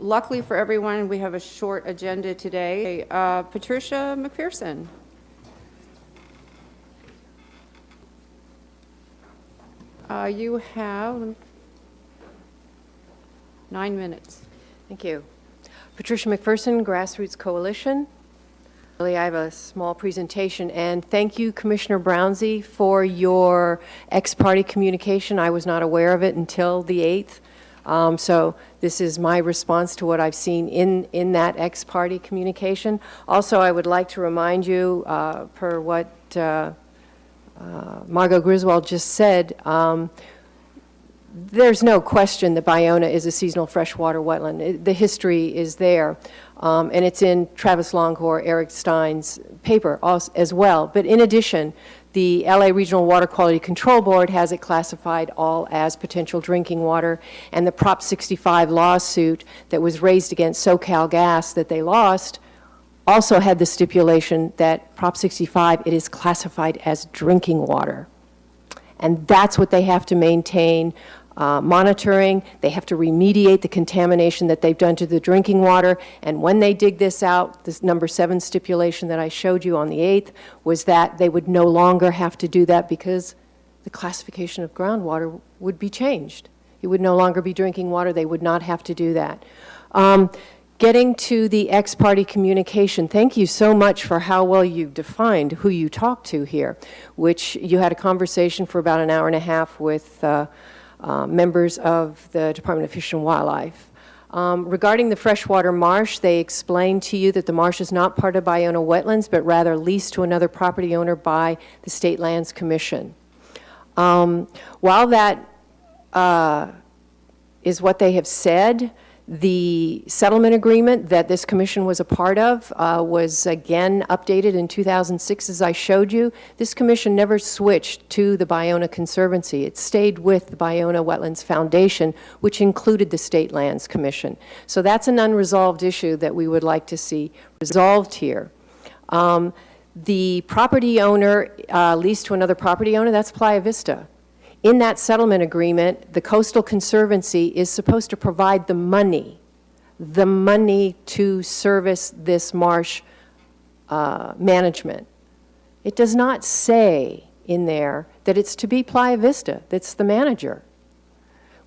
luckily for everyone, we have a short agenda today. Patricia McPherson. You have 9 minutes. Thank you. Patricia McPherson, Grassroots Coalition. I have a small presentation, and thank you, Commissioner Brownsey, for your ex-parte communication. I was not aware of it until the 8th. So this is my response to what I've seen in that ex-parte communication. Also, I would like to remind you, per what Margot Griswold just said, there's no question that Ballona is a seasonal freshwater wetland. The history is there, and it's in Travis Longcore, Eric Stein's paper as well. But in addition, the LA Regional Water Quality Control Board has it classified all as potential drinking water, and the Prop 65 lawsuit that was raised against SoCal Gas that they lost also had the stipulation that Prop 65, it is classified as drinking water. And that's what they have to maintain, monitoring. They have to remediate the contamination that they've done to the drinking water. And when they dig this out, this number 7 stipulation that I showed you on the 8th was that they would no longer have to do that because the classification of groundwater would be changed. It would no longer be drinking water. They would not have to do that. Getting to the ex-parte communication, thank you so much for how well you defined who you talked to here, which you had a conversation for about an hour and a half with members of the Department of Fish and Wildlife. Regarding the freshwater marsh, they explained to you that the marsh is not part of Ballona Wetlands, but rather leased to another property owner by the State Lands Commission. While that is what they have said, the settlement agreement that this commission was a part of was again updated in 2006, as I showed you. This commission never switched to the Ballona Conservancy. It stayed with the Ballona Wetlands Foundation, which included the State Lands Commission. So that's an unresolved issue that we would like to see resolved here. The property owner leased to another property owner, that's Playa Vista. In that settlement agreement, the Coastal Conservancy is supposed to provide the money to service this marsh management. It does not say in there that it's to be Playa Vista, that's the manager.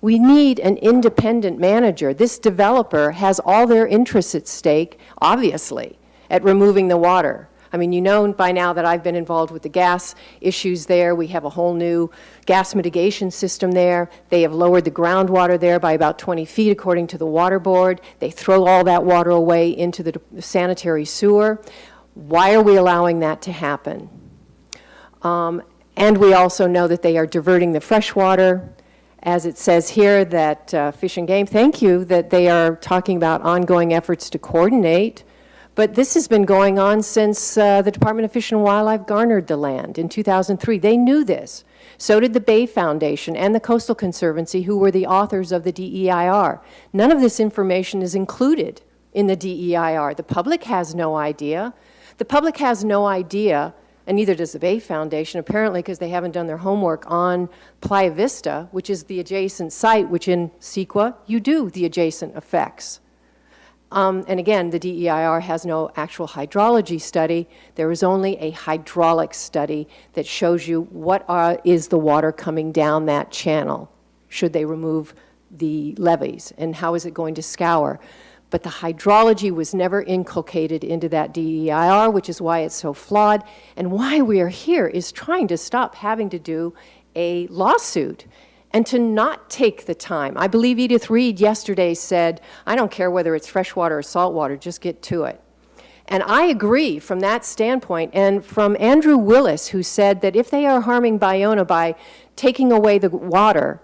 We need an independent manager. This developer has all their interests at stake, obviously, at removing the water. I mean, you know by now that I've been involved with the gas issues there. We have a whole new gas mitigation system there. They have lowered the groundwater there by about 20 feet, according to the Water Board. They throw all that water away into the sanitary sewer. Why are we allowing that to happen? And we also know that they are diverting the fresh water. As it says here, that Fish and Game, thank you, that they are talking about ongoing efforts to coordinate. But this has been going on since the Department of Fish and Wildlife garnered the land in 2003. They knew this. So did the Bay Foundation and the Coastal Conservancy, who were the authors of the DEIR. None of this information is included in the DEIR. The public has no idea. The public has no idea, and neither does the Bay Foundation, apparently because they haven't done their homework on Playa Vista, which is the adjacent site, which in CEQA, you do the adjacent effects. And again, the DEIR has no actual hydrology study. There is only a hydraulic study that shows you what is the water coming down that channel, should they remove the levees, and how is it going to scour. But the hydrology was never inculcated into that DEIR, which is why it's so flawed, and why we are here is trying to stop having to do a lawsuit and to not take the time. I believe Edith Reed yesterday said, I don't care whether it's freshwater or saltwater, just get to it. And I agree from that standpoint, and from Andrew Willis, who said that if they are harming Ballona by taking away the water,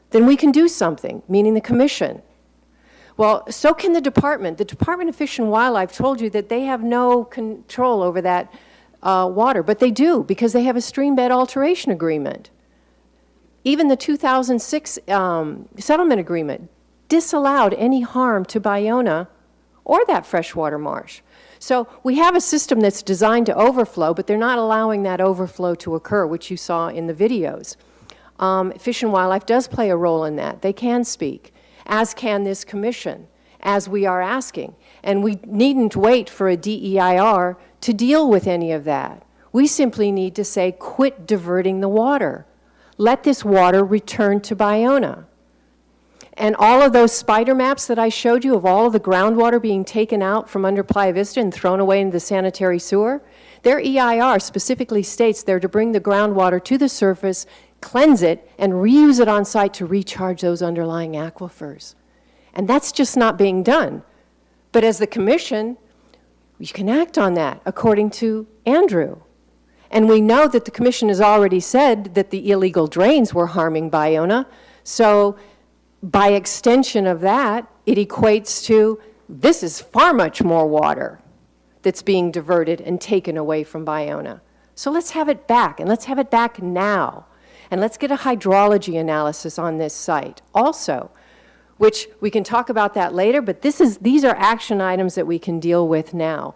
then we can do something, meaning the commission. Well, so can the department. The Department of Fish and Wildlife told you that they have no control over that water, but they do, because they have a stream bed alteration agreement. Even the 2006 settlement agreement disallowed any harm to Ballona or that freshwater marsh. So we have a system that's designed to overflow, but they're not allowing that overflow to occur, which you saw in the videos. Fish and Wildlife does play a role in that. They can speak, as can this commission. as we are asking. And we needn't wait for a DEIR to deal with any of that. We simply need to say, quit diverting the water. Let this water return to Ballona. And all of those spider maps that I showed you of all of the groundwater being taken out from under Playa Vista and thrown away into the sanitary sewer, their EIR specifically states they're to bring the groundwater to the surface, cleanse it, and reuse it on site to recharge those underlying aquifers. And that's just not being done. But as the commission, you can act on that, according to Andrew. And we know that the commission has already said that the illegal drains were harming Ballona. So by extension of that, it equates to this is far much more water that's being diverted and taken away from Ballona. So let's have it back, and let's have it back now. And let's get a hydrology analysis on this site also, which we can talk about that later, but these are action items that we can deal with now.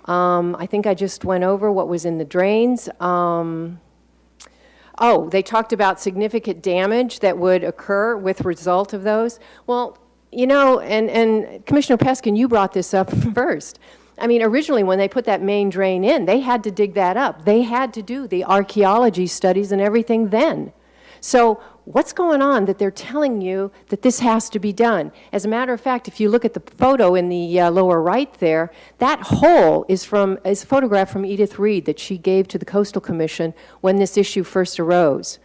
I think I just went over what was in the drains. Oh, they talked about significant damage that would occur with result of those. Well, you know, and Commissioner Peskin, you brought this up first. I mean, originally when they put that main drain in, they had to dig that up. They had to do the archaeology studies and everything then. So what's going on that they're telling you that this has to be done? As a matter of fact, if you look at the photo in the lower right there, that hole is a photograph from Edith Reed that she gave to the Coastal Commission when this issue first arose.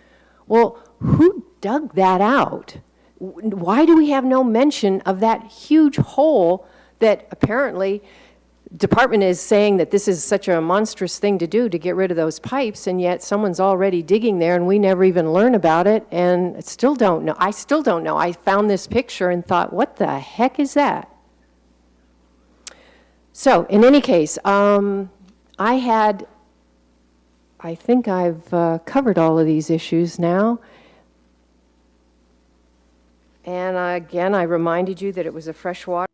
Well, who dug that out? Why do we have no mention of that huge hole that apparently department is saying that this is such a monstrous thing to do to get rid of those pipes, and yet someone's already digging there and we never even learn about it, and still don't know. I still don't know. I found this picture and thought, what the heck is that? So in any case, I think I've covered all of these issues now. And again, I reminded you that it was a freshwater